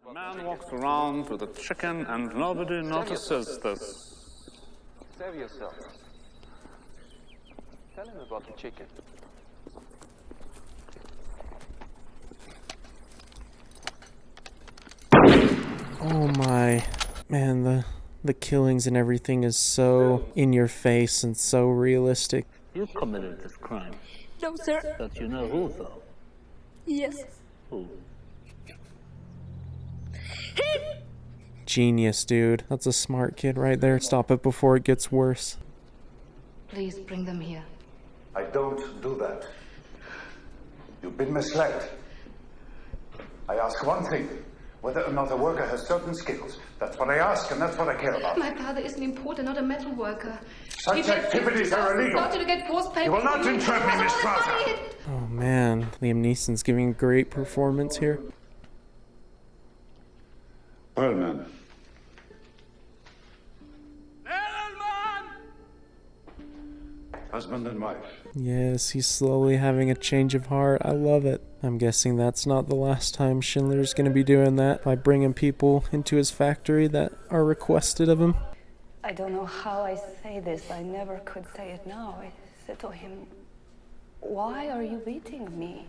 A man walks around with a chicken and nobody notices this. Save yourself. Tell him about the chicken. Oh my, man, the killings and everything is so in your face and so realistic. You committed this crime. No, sir. But you know who, though? Yes. Who? Genius, dude. That's a smart kid right there. Stop it before it gets worse. Please bring them here. I don't do that. You've been misled. I ask one thing, whether or not a worker has certain skills. That's what I ask, and that's what I care about. My father is an importer, not a metal worker. Such activities are illegal. Started to get forced pay. You will not entrap me, Miss Strasser. Oh man, Liam Neeson's giving a great performance here. Pearlman. Husband and wife. Yes, he's slowly having a change of heart. I love it. I'm guessing that's not the last time Schindler's gonna be doing that by bringing people into his factory that are requested of him. I don't know how I say this. I never could say it now. I said to him, "Why are you beating me?"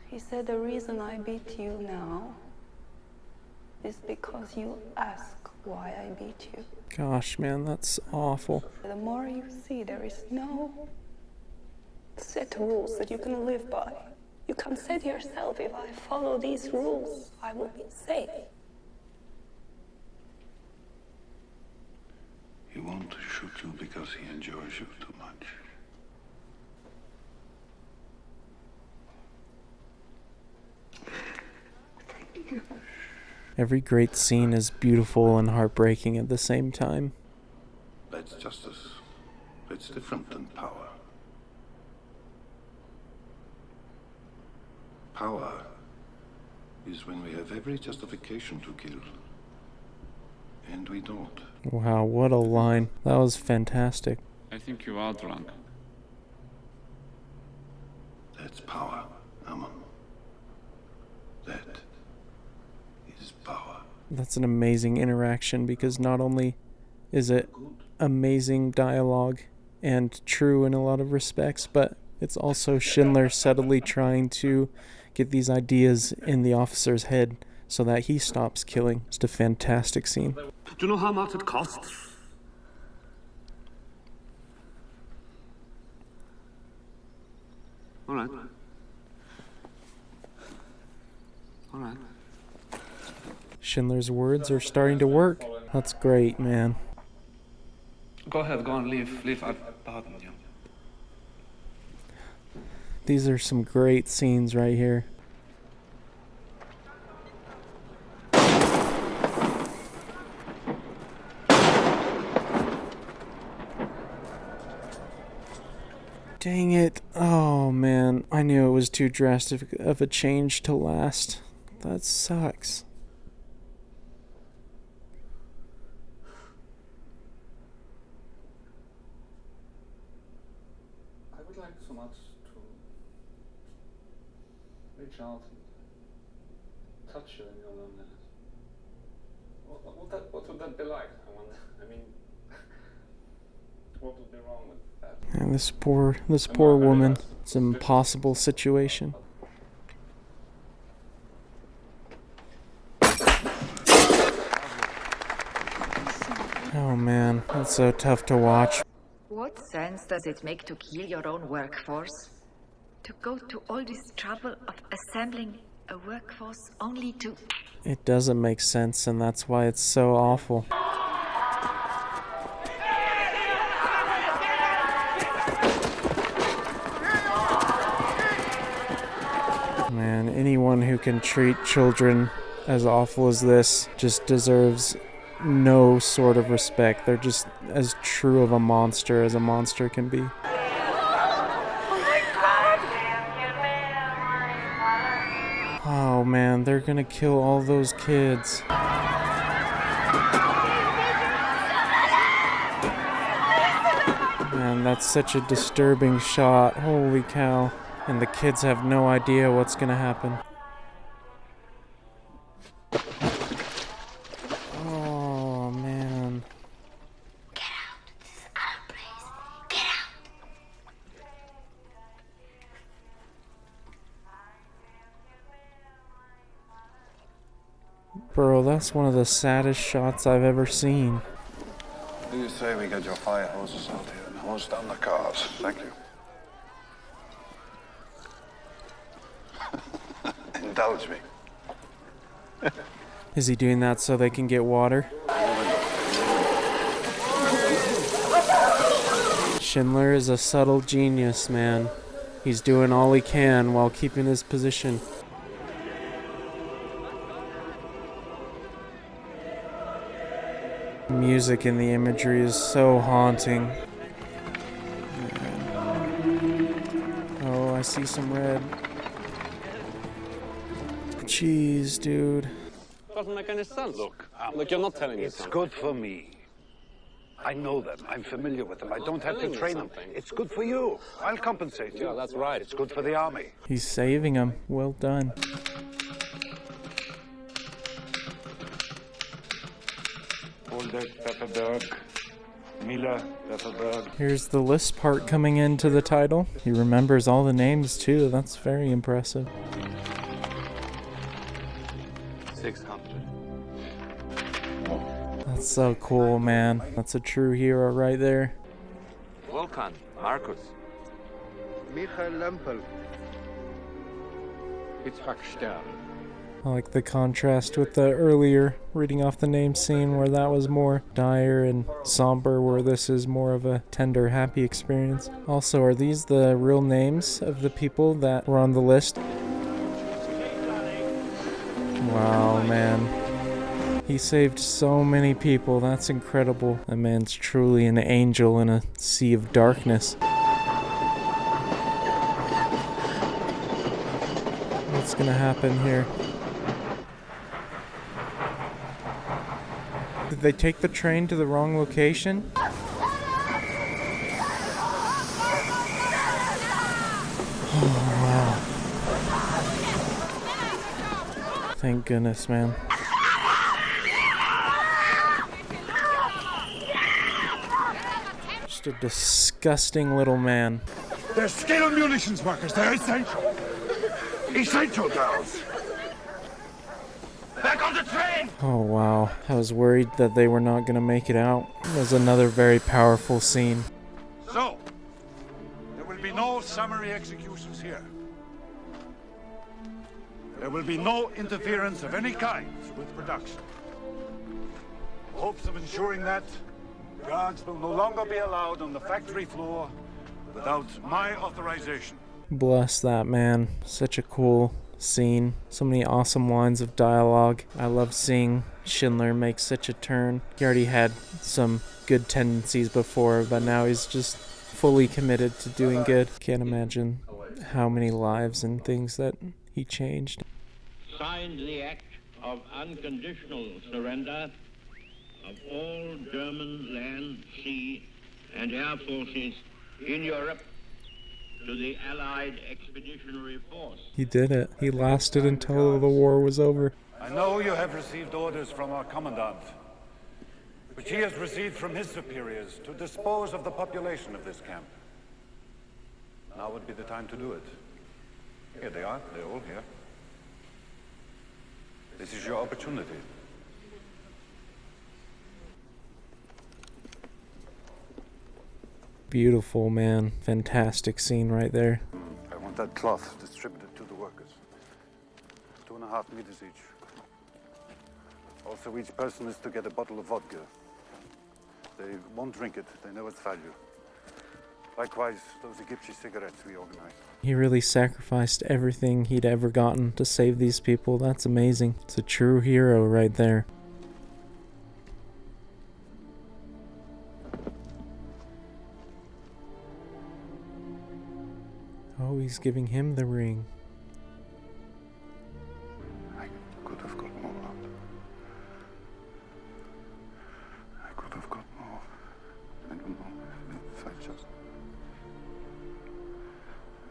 He said, "The reason I beat you now is because you ask why I beat you." Gosh, man, that's awful. The more you see, there is no set rules that you can live by. You can say to yourself, if I follow these rules, I will be safe. He won't shoot you because he enjoys you too much. Every great scene is beautiful and heartbreaking at the same time. That's justice. It's different than power. Power is when we have every justification to kill. And we don't. Wow, what a line. That was fantastic. I think you are drunk. That's power, Ammon. That is power. That's an amazing interaction because not only is it amazing dialogue and true in a lot of respects, but it's also Schindler subtly trying to get these ideas in the officer's head so that he stops killing. Just a fantastic scene. Do you know how much it costs? All right. All right. Schindler's words are starting to work. That's great, man. Go ahead, go and leave. I pardon you. These are some great scenes right here. Dang it. Oh man, I knew it was too drastic of a change to last. That sucks. I would like so much to reach out and touch you in your loneliness. What would that be like? I wonder. I mean, what would be wrong with that? And this poor woman. It's an impossible situation. Oh man, that's so tough to watch. What sense does it make to kill your own workforce? To go to all this trouble of assembling a workforce only to... It doesn't make sense, and that's why it's so awful. Man, anyone who can treat children as awful as this just deserves no sort of respect. They're just as true of a monster as a monster can be. Oh man, they're gonna kill all those kids. Man, that's such a disturbing shot. Holy cow. And the kids have no idea what's gonna happen. Oh, man. Bro, that's one of the saddest shots I've ever seen. Do you say we get your fire hoses out here and hose down the cars? Thank you. Indulge me. Is he doing that so they can get water? Schindler is a subtle genius, man. He's doing all he can while keeping his position. Music in the imagery is so haunting. Oh, I see some red. Jeez, dude. Doesn't make any sense. Look, you're not telling me It's something. good for me. I know them. I'm familiar with them. I don't have to train them. It's good for you. I'll compensate you. Yeah, that's right. It's good for the army. He's saving him. Well done. Older Pepperberg, Miller Pepperberg. Here's the list part coming into the title. He remembers all the names too. That's very impressive. 600. That's so cool, man. That's a true hero right there. Volkan, Markus. Michael Lempel. Yitzhak Stern. I like the contrast with the earlier reading off the name scene where that was more dire and somber, where this is more of a tender, happy experience. Also, are these the real names of the people that were on the list? Wow, man. He saved so many people. That's incredible. That man's truly an angel in a sea of darkness. What's gonna happen here? Did they take the train to the wrong location? Oh, wow. Thank goodness, man. Just a disgusting little man. They're skilled munitions workers. They're essential. Essential girls. Back on the train! Oh wow, I was worried that they were not gonna make it out. It was another very powerful scene. So, there will be no summary executions here. There will be no interference of any kind with production. In hopes of ensuring that, guards will no longer be allowed on the factory floor without my authorization. Bless that man. Such a cool scene. So many awesome lines of dialogue. I love seeing Schindler make such a turn. He already had some good tendencies before, but now he's just fully committed to doing good. Can't imagine how many lives and things that he changed. Signed the act of unconditional surrender of all German land, sea, and air forces in Europe to the Allied Expeditionary Force. He did it. He lasted until the war was over. I know you have received orders from our commandant, which he has received from his superiors to dispose of the population of this camp. Now would be the time to do it. Here they are. They're all here. This is your opportunity. Beautiful, man. Fantastic scene right there. I want that cloth distributed to the workers. 2.5 meters each. Also, each person is to get a bottle of vodka. They won't drink it. They know its value. Likewise, those Egyptian cigarettes we organized. He really sacrificed everything he'd ever gotten to save these people. That's amazing. It's a true hero right there. Oh, he's giving him the ring. I could have got more out. I could have got more. I don't know if I just...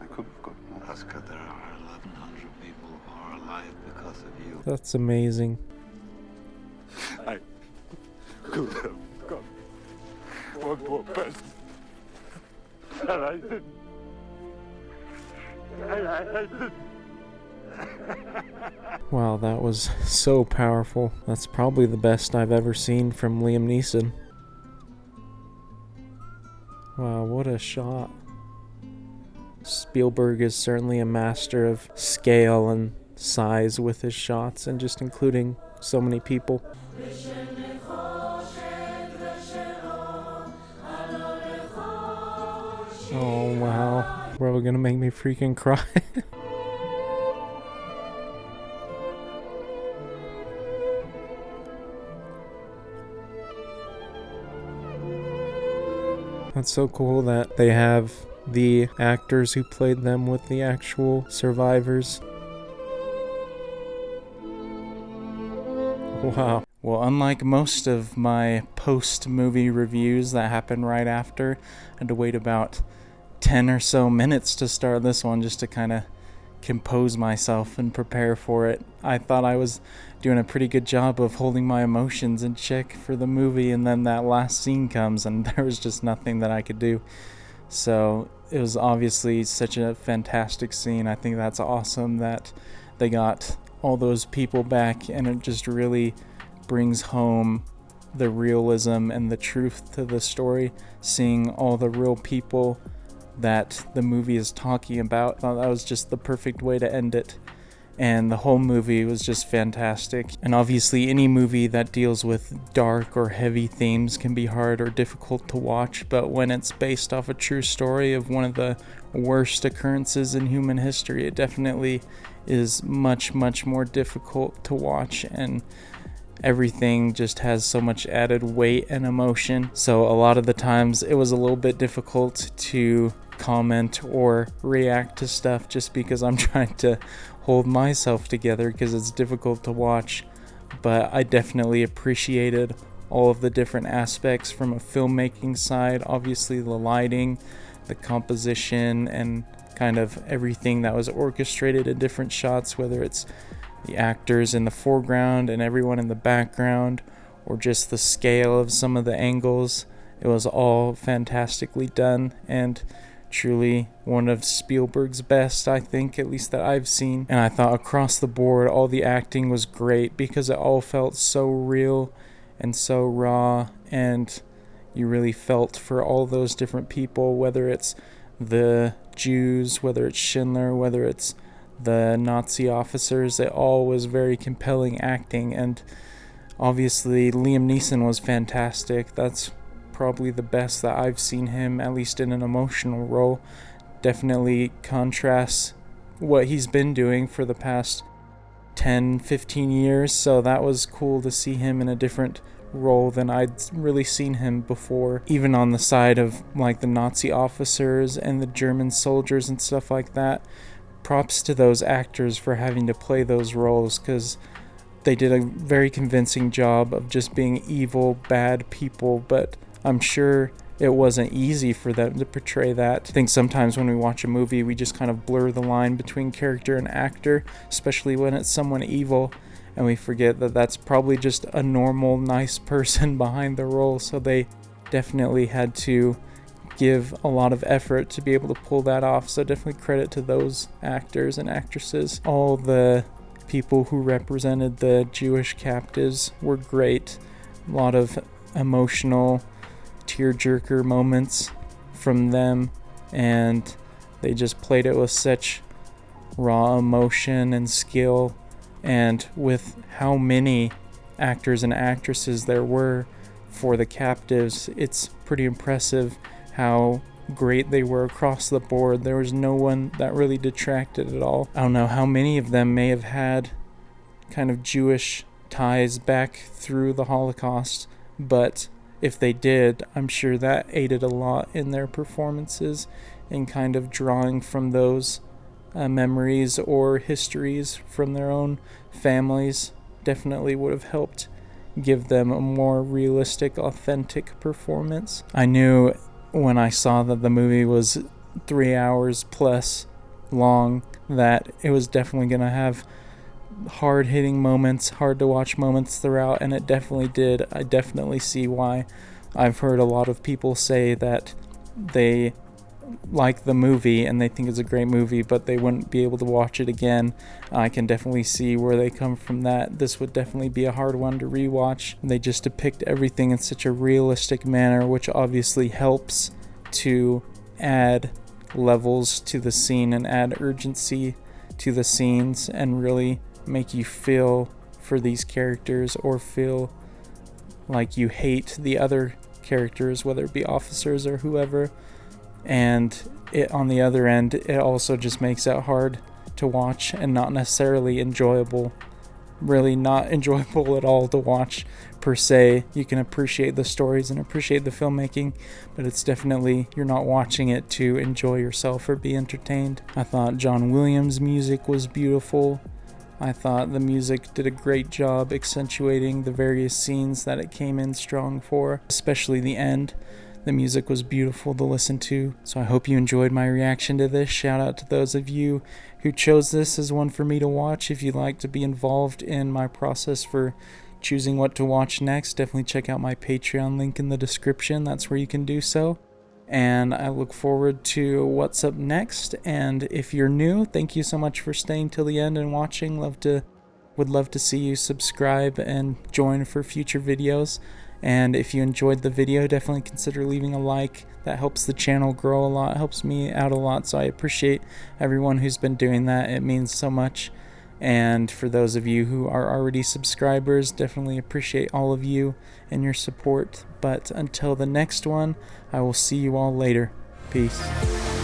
I could have got more. America, there are 1,100 people who are alive because of you. That's amazing. I could have got one more person. And I didn't. And I didn't. Wow, that was so powerful. That's probably the best I've ever seen from Liam Neeson. Wow, what a shot. Spielberg is certainly a master of scale and size with his shots, and just including so many people. Oh wow, probably gonna make me freaking cry. That's so cool that they have the actors who played them with the actual survivors. Wow. Well, unlike most of my post-movie reviews that happen right after, I had to wait about 10 or so minutes to start this one just to kind of compose myself and prepare for it. I thought I was doing a pretty good job of holding my emotions in check for the movie, and then that last scene comes and there was just nothing that I could do. So it was obviously such a fantastic scene. I think that's awesome that they got all those people back, and it just really brings home the realism and the truth to the story, seeing all the real people that the movie is talking about. I thought that was just the perfect way to end it, and the whole movie was just fantastic. And obviously any movie that deals with dark or heavy themes can be hard or difficult to watch, but when it's based off a true story of one of the worst occurrences in human history, it definitely is much more difficult to watch, and everything just has so much added weight and emotion. So a lot of the times it was a little bit difficult to comment or react to stuff just because I'm trying to hold myself together because it's difficult to watch. But I definitely appreciated all of the different aspects from a filmmaking side. Obviously the lighting, the composition, and kind of everything that was orchestrated in different shots, whether it's the actors in the foreground and everyone in the background, or just the scale of some of the angles. It was all fantastically done, and truly one of Spielberg's best, I think, at least that I've seen. And I thought across the board all the acting was great because it all felt so real and so raw, and you really felt for all those different people, whether it's the Jews, whether it's Schindler, whether it's the Nazi officers. It all was very compelling acting, and obviously Liam Neeson was fantastic. That's probably the best that I've seen him, at least in an emotional role. Definitely contrasts what he's been doing for the past 10-15 years, so that was cool to see him in a different role than I'd really seen him before, even on the side of like the Nazi officers and the German soldiers and stuff like that. Props to those actors for having to play those roles, because they did a very convincing job of just being evil, bad people, but I'm sure it wasn't easy for them to portray that. I think sometimes when we watch a movie, we just kind of blur the line between character and actor, especially when it's someone evil, and we forget that that's probably just a normal, nice person behind the role. So they definitely had to give a lot of effort to be able to pull that off. So definitely credit to those actors and actresses. All the people who represented the Jewish captives were great. A lot of emotional tearjerker moments from them, and they just played it with such raw emotion and skill. And with how many actors and actresses there were for the captives, it's pretty impressive how great they were across the board. There was no one that really detracted at all. I don't know how many of them may have had kind of Jewish ties back through the Holocaust, but if they did, I'm sure that aided a lot in their performances and kind of drawing from those memories or histories from their own families. Definitely would have helped give them a more realistic, authentic performance. I knew when I saw that the movie was 3 hours plus long, that it was definitely going to have hard-hitting moments, hard-to-watch moments throughout, and it definitely did. I definitely see why. I've heard a lot of people say that they like the movie and they think it's a great movie, but they wouldn't be able to watch it again. I can definitely see where they come from that. This would definitely be a hard one to rewatch. They just depict everything in such a realistic manner, which obviously helps to add levels to the scene and add urgency to the scenes and really make you feel for these characters or feel like you hate the other characters, whether it be officers or whoever. And it, on the other end, it also just makes it hard to watch and not necessarily enjoyable. Really not enjoyable at all to watch per se. You can appreciate the stories and appreciate the filmmaking, but it's definitely, you're not watching it to enjoy yourself or be entertained. I thought John Williams' music was beautiful. I thought the music did a great job accentuating the various scenes that it came in strong for, especially the end. The music was beautiful to listen to, so I hope you enjoyed my reaction to this. Shout out to those of you who chose this as one for me to watch. If you'd like to be involved in my process for choosing what to watch next, definitely check out my Patreon link in the description. That's where you can do so. And I look forward to what's up next. And if you're new, thank you so much for staying till the end and watching. Would love to see you subscribe and join for future videos. And if you enjoyed the video, definitely consider leaving a like. That helps the channel grow a lot, helps me out a lot, so I appreciate everyone who's been doing that. It means so much. And for those of you who are already subscribers, definitely appreciate all of you and your support. But until the next one, I will see you all later. Peace.